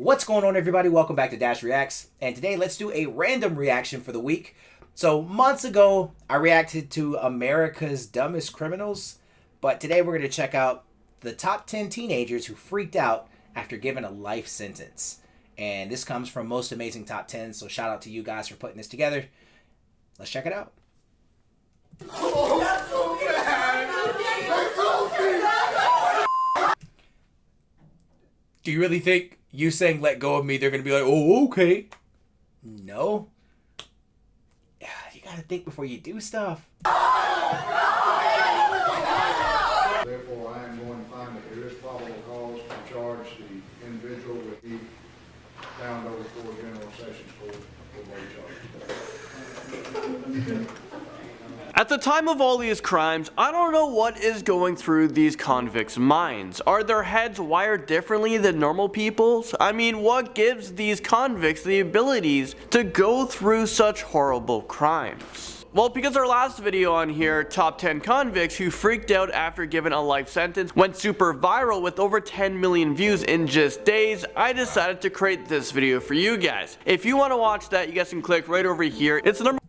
What's going on, everybody? Welcome back to Dash Reacts, and today let's do a random reaction for the week. So months ago I reacted to America's Dumbest Criminals, but today we're going to check out the top 10 teenagers who freaked out after given a life sentence. And this comes from Most Amazing Top 10, so shout out to you guys for putting this together. Let's check it out. Do you really think you saying "let go of me" they're gonna be like, "Oh, okay"? No. Yeah, you gotta think before you do stuff. Therefore, I am going to find that there is probable cause to charge the individual with the found over for General Sessions Court for lay charges. At the time of all these crimes, I don't know what is going through these convicts' minds. Are their heads wired differently than normal people's? I mean, what gives these convicts the abilities to go through such horrible crimes? Well, because our last video on here, top 10 convicts who freaked out after given a life sentence, went super viral with over 10 million views in just days, I decided to create this video for you guys. If you want to watch that, you guys can click right over here. It's the number.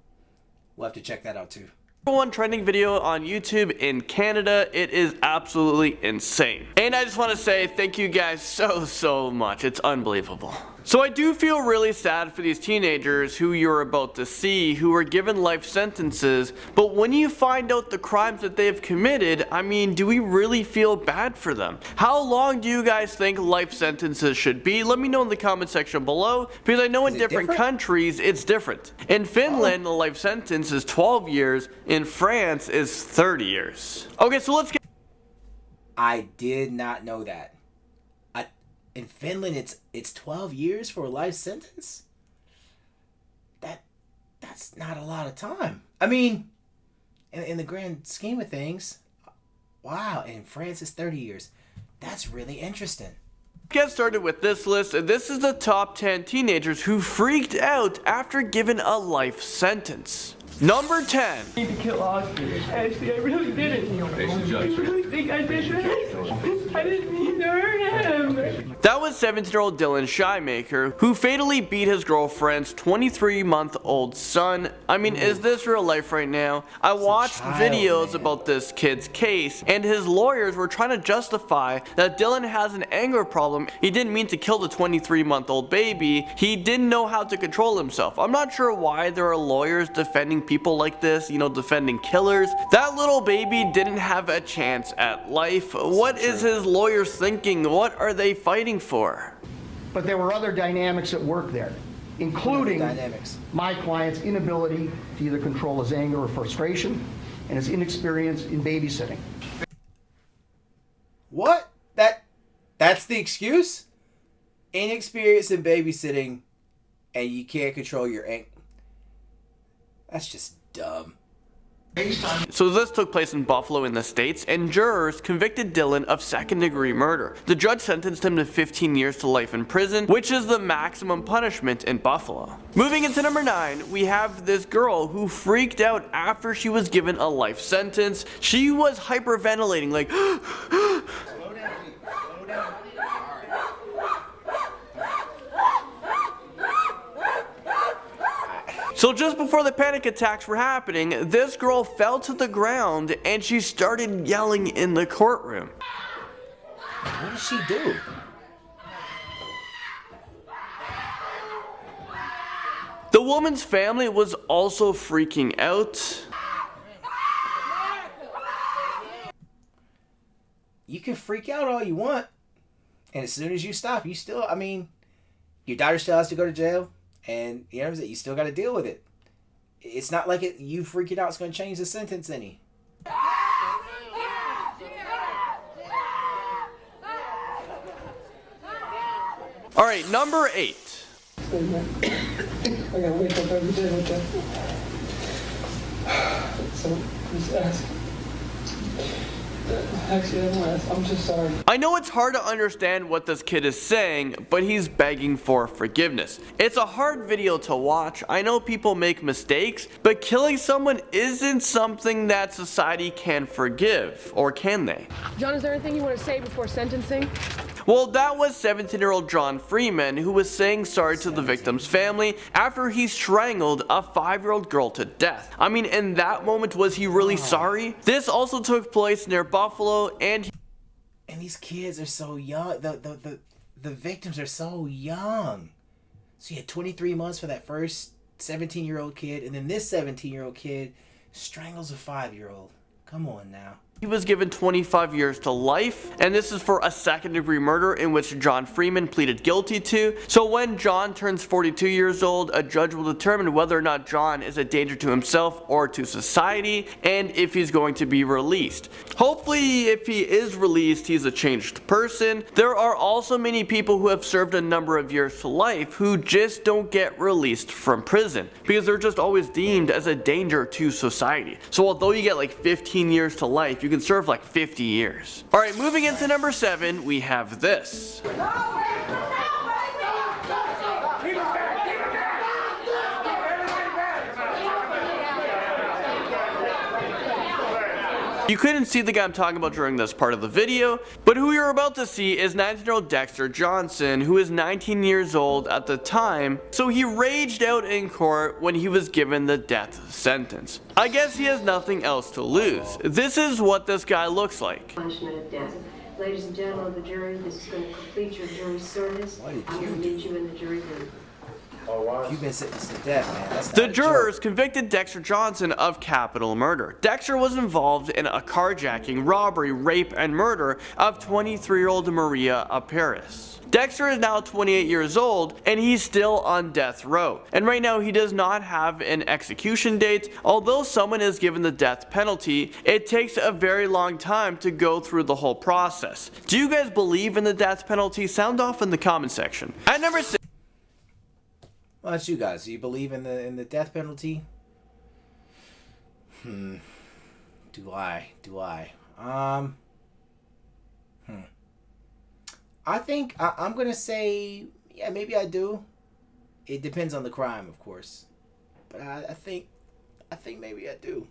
We'll have to check that out too. #1 trending video on YouTube in Canada. It is absolutely insane. And I just want to say thank you guys so much. It's unbelievable. So I do feel really sad for these teenagers who you're about to see who were given life sentences, but when you find out the crimes that they've committed, I mean, do we really feel bad for them? How long do you guys think life sentences should be? Let me know in the comment section below, because I know in different countries it's different. In Finland, the life sentence is 12 years, in France is 30 years. Okay, so let's get... I did not know that. In Finland, it's 12 years for a life sentence? That's not a lot of time. I mean, in the grand scheme of things, wow, in France it's 30 years. That's really interesting. Get started with this list. This is the top 10 teenagers who freaked out after given a life sentence. Number 10. I need to kill Oscar. Ashley, I really didn't. I really think I did that. I didn't mean to hurt him. That was 17-year-old Dylan Shymaker, who fatally beat his girlfriend's 23-month-old son. I mean, is this real life right now? I watched videos about this kid's case, and his lawyers were trying to justify that Dylan has an anger problem. He didn't mean to kill the 23-month-old baby. He didn't know how to control himself. I'm not sure why there are lawyers defending people like this, you know, defending killers. That little baby didn't have a chance at life. What is his lawyers thinking? What are they fighting for? But there were other dynamics at work there, including my client's inability to either control his anger or frustration and his inexperience in babysitting. What? That's the excuse? Inexperience in babysitting and you can't control your anger. That's just dumb. So this took place in Buffalo in the States, and jurors convicted Dylan of second-degree murder. The judge sentenced him to 15 years to life in prison, which is the maximum punishment in Buffalo. Moving into number 9, we have this girl who freaked out after she was given a life sentence. She was hyperventilating, like Slow down. So just before the panic attacks were happening, this girl fell to the ground and she started yelling in the courtroom. What did she do? The woman's family was also freaking out. You can freak out all you want, and as soon as you stop, you still, I mean, your daughter still has to go to jail, and you know what I'm saying, you still got to deal with it. It's not like you freaking out is going to change the sentence any. Alright, number 8. I gotta wake up every day with that. So, just ask. Actually, I'm just sorry. I know it's hard to understand what this kid is saying, but he's begging for forgiveness. It's a hard video to watch. I know people make mistakes, but killing someone isn't something that society can forgive, or can they? John, is there anything you want to say before sentencing? Well, that was 17-year-old John Freeman, who was saying sorry to the victim's family after he strangled a 5-year-old girl to death. I mean, in that moment, was he really sorry? This also took place near Buffalo, and these kids are so young. The victims are so young. So you had 23 months for that first 17-year-old kid, and then this 17-year-old kid strangles a 5-year-old. Come on now. he was given 25 years to life, and this is for a second-degree murder in which John Freeman pleaded guilty to. So when John turns 42 years old, a judge will determine whether or not John is a danger to himself or to society, and if he's going to be released. Hopefully, if he is released, he's a changed person. There are also many people who have served a number of years to life who just don't get released from prison because they're just always deemed as a danger to society. So although you get like 15 years to life, you can serve like 50 years. Alright, moving into number 7, we have this. You couldn't see the guy I'm talking about during this part of the video, but who you're about to see is 19-year-old Dexter Johnson, who is 19 years old at the time, so he raged out in court when he was given the death sentence. I guess he has nothing else to lose. This is what this guy looks like. Punishment of death. Ladies and gentlemen of the jury, this is going to complete your jury service. I'm going to meet you in the jury room. You've been sentenced to death, man. That's The jurors convicted Dexter Johnson of capital murder. Dexter was involved in a carjacking, robbery, rape, and murder of 23-year-old Maria Paris. Dexter is now 28 years old, and he's still on death row. And right now, he does not have an execution date. Although someone is given the death penalty, it takes a very long time to go through the whole process. Do you guys believe in the death penalty? Sound off in the comment section. At number 6. Well, that's you guys. Do you believe in the death penalty? Do I? I think I'm gonna say, yeah, maybe I do. It depends on the crime, of course, but I think maybe I do.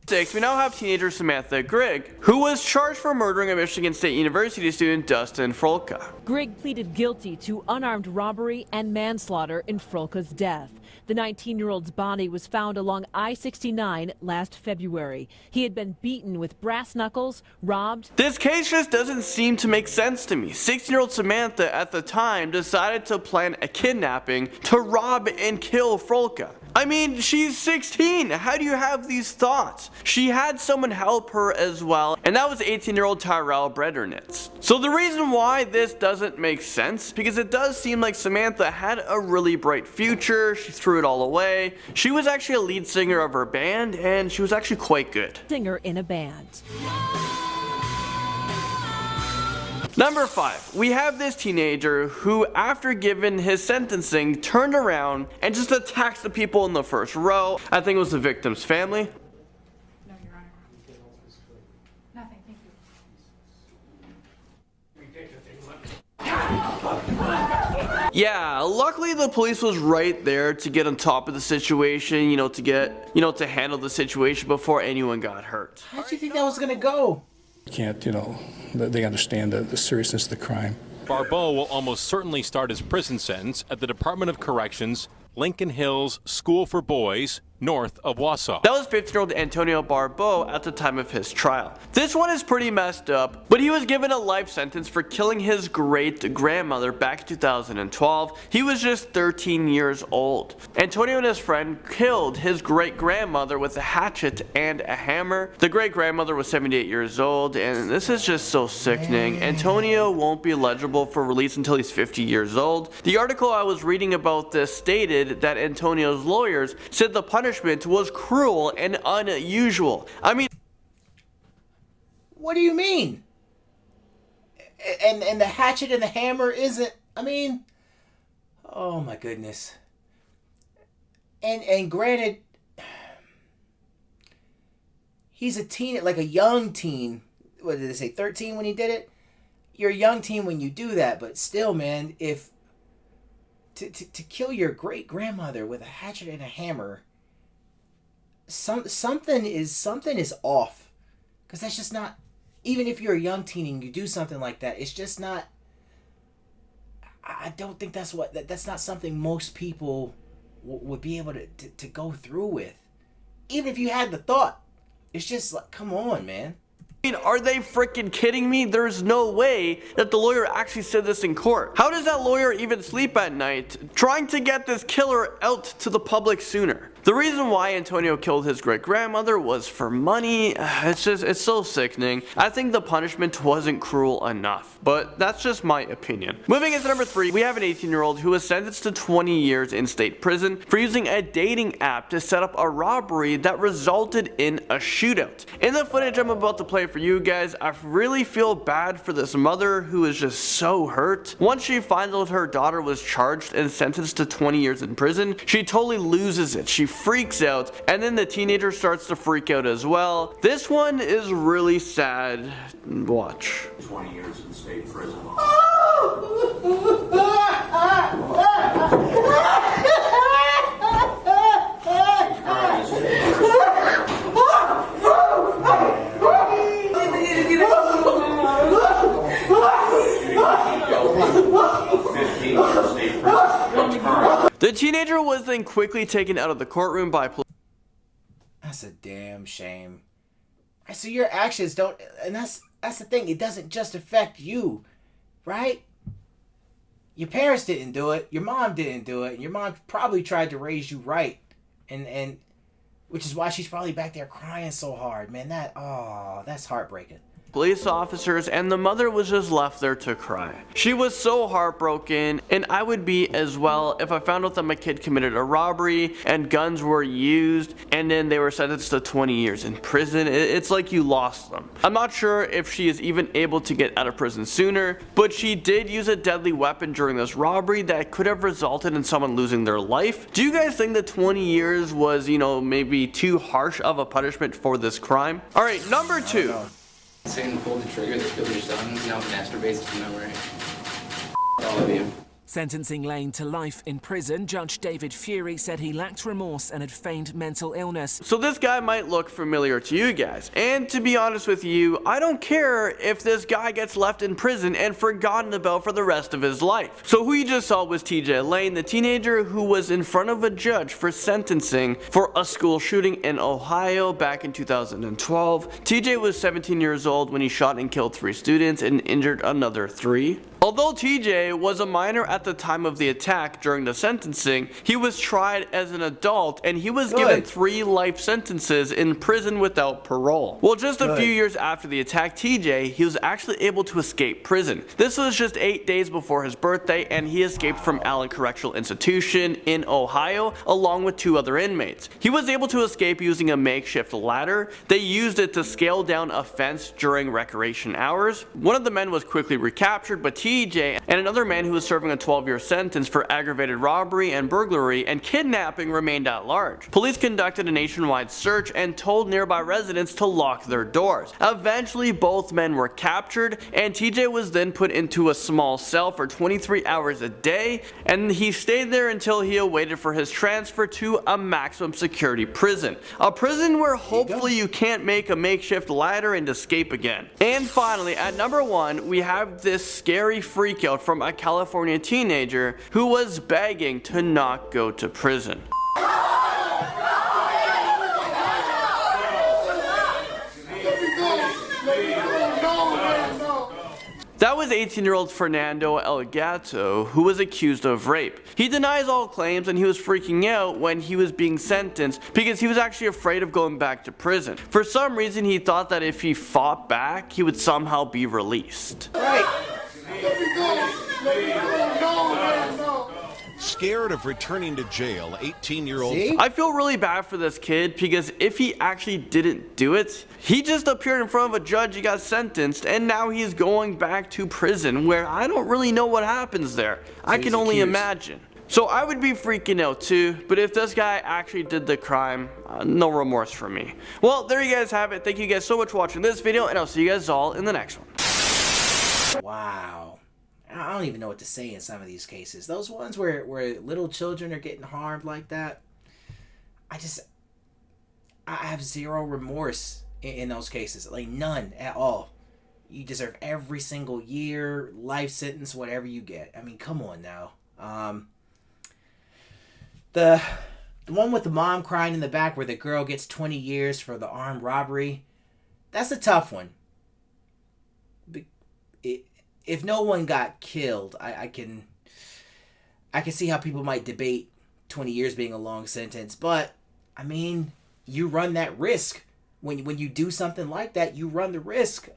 6, we now have teenager Samantha Grigg, who was charged for murdering a Michigan State University student, Dustin Frolka. Grigg pleaded guilty to unarmed robbery and manslaughter in Frolka's death. The 19-year-old's body was found along I-69 last February. He had been beaten with brass knuckles, robbed. This case just doesn't seem to make sense to me. 16-year-old Samantha at the time decided to plan a kidnapping to rob and kill Frolka. I mean, she's 16. How do you have these thoughts? She had someone help her as well, and that was 18-year-old Tyrell Bredernitz. So the reason why this doesn't make sense, because it does seem like Samantha had a really bright future. She threw it all away. She was actually a lead singer of her band, and she was actually quite good. Singer in a band. Number 5, we have this teenager who, after given his sentencing, turned around and just attacks the people in the first row. I think it was the victim's family. No, Your Honor. Nothing, thank you. Yeah, luckily the police was right there to get on top of the situation, to handle the situation before anyone got hurt. How did you think that was gonna go? Can't, they understand the seriousness of the crime. Barbeau will almost certainly start his prison sentence at the Department of Corrections, Lincoln Hills School for Boys, north of Wausau. That was 15-year-old Antonio Barbeau at the time of his trial. This one is pretty messed up, but he was given a life sentence for killing his great-grandmother back in 2012. He was just 13 years old. Antonio and his friend killed his great-grandmother with a hatchet and a hammer. The great-grandmother was 78 years old, and this is just so sickening. Antonio won't be eligible for release until he's 50 years old. The article I was reading about this stated that Antonio's lawyers said the punishment was cruel and unusual. I mean, What do you mean? And the hatchet and the hammer isn't, oh my goodness. And granted, he's a teen, like a young teen. What did they say, 13 when he did it? You're a young teen when you do that, but still, man, if to kill your great-grandmother with a hatchet and a hammer, something is off, because that's just not, even if you're a young teen and you do something like that, it's just not I don't think that's that's not something most people would be able to go through with. Even if you had the thought, it's just like, come on, man. I mean, are they freaking kidding me? There's no way that the lawyer actually said this in court. How does that lawyer even sleep at night trying to get this killer out to the public sooner? The reason why Antonio killed his great-grandmother was for money. It's so sickening. I think the punishment wasn't cruel enough, but that's just my opinion. Moving into number 3, we have an 18-year-old who was sentenced to 20 years in state prison for using a dating app to set up a robbery that resulted in a shootout. In the footage I'm about to play for you guys, I really feel bad for this mother who is just so hurt. Once she finds out her daughter was charged and sentenced to 20 years in prison, she totally loses it. She freaks out, and then the teenager starts to freak out as well. This one is really sad. Watch. 20 years in state prison. The teenager was then quickly taken out of the courtroom by police. That's a damn shame. So your actions don't, and that's the thing, it doesn't just affect you, right? Your parents didn't do it, your mom didn't do it, and your mom probably tried to raise you right, and which is why she's probably back there crying so hard, man. That's heartbreaking. Police officers, and the mother was just left there to cry. She was so heartbroken, and I would be as well if I found out that my kid committed a robbery and guns were used and then they were sentenced to 20 years in prison. It's like you lost them. I'm not sure if she is even able to get out of prison sooner, but she did use a deadly weapon during this robbery that could have resulted in someone losing their life. Do you guys think that 20 years was, maybe too harsh of a punishment for this crime? Alright, number 2. Saying pull the trigger that killed your son, masturbates to memory. All of you. Sentencing Elaine to life in prison, Judge David Fury said he lacked remorse and had feigned mental illness. So this guy might look familiar to you guys, and to be honest with you, I don't care if this guy gets left in prison and forgotten about for the rest of his life. So who you just saw was TJ Elaine, the teenager who was in front of a judge for sentencing for a school shooting in Ohio back in 2012. TJ was 17 years old when he shot and killed 3 students and injured another 3. Although TJ was a minor at the time of the attack during the sentencing, he was tried as an adult and he was given 3 life sentences in prison without parole. Well, just a few years after the attack, TJ, he was actually able to escape prison. This was just 8 days before his birthday, and he escaped from Allen Correctional Institution in Ohio along with 2 other inmates. He was able to escape using a makeshift ladder. They used it to scale down a fence during recreation hours. One of the men was quickly recaptured, but TJ and another man who was serving a 12-year sentence for aggravated robbery and burglary and kidnapping remained at large. Police conducted a nationwide search and told nearby residents to lock their doors. Eventually, both men were captured, and TJ was then put into a small cell for 23 hours a day, and he stayed there until he awaited for his transfer to a maximum security prison. A prison where hopefully you can't make a makeshift ladder and escape again. And finally, at number 1, we have this scary freakout from a California teenager who was begging to not go to prison. That was 18-year-old Fernando Elgato, who was accused of rape. He denies all claims, and he was freaking out when he was being sentenced because he was actually afraid of going back to prison. For some reason, he thought that if he fought back, he would somehow be released. Scared of returning to jail, 18-year-old. I feel really bad for this kid because if he actually didn't do it, he just appeared in front of a judge, he got sentenced, and now he's going back to prison where I don't really know what happens there. I can only imagine. So I would be freaking out too, but if this guy actually did the crime, no remorse for me. Well, there you guys have it. Thank you guys so much for watching this video, and I'll see you guys all in the next one. Wow. I don't even know what to say in some of these cases. Those ones where little children are getting harmed like that, I have zero remorse in those cases. Like, none at all. You deserve every single year, life sentence, whatever you get. I mean, come on now. The one with the mom crying in the back where the girl gets 20 years for the armed robbery, that's a tough one. If no one got killed, I can see how people might debate 20 years being a long sentence. But, I mean, you run that risk. When you do something like that, you run the risk.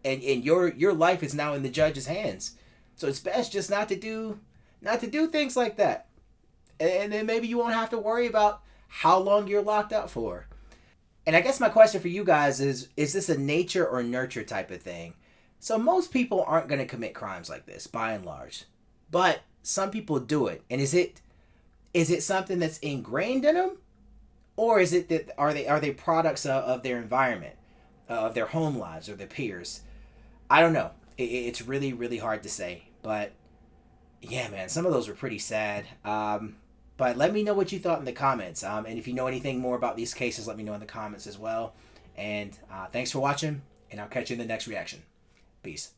And your life is now in the judge's hands. So it's best just not to do things like that. And then maybe you won't have to worry about how long you're locked up for. And I guess my question for you guys is this a nature or nurture type of thing? So most people aren't going to commit crimes like this, by and large. But some people do it. And is it something that's ingrained in them? Or is it that are they products of their environment, of their home lives or their peers? I don't know. It's really, really hard to say. But yeah, man, some of those were pretty sad. But let me know what you thought in the comments. And if you know anything more about these cases, let me know in the comments as well. And thanks for watching, and I'll catch you in the next reaction. Peace.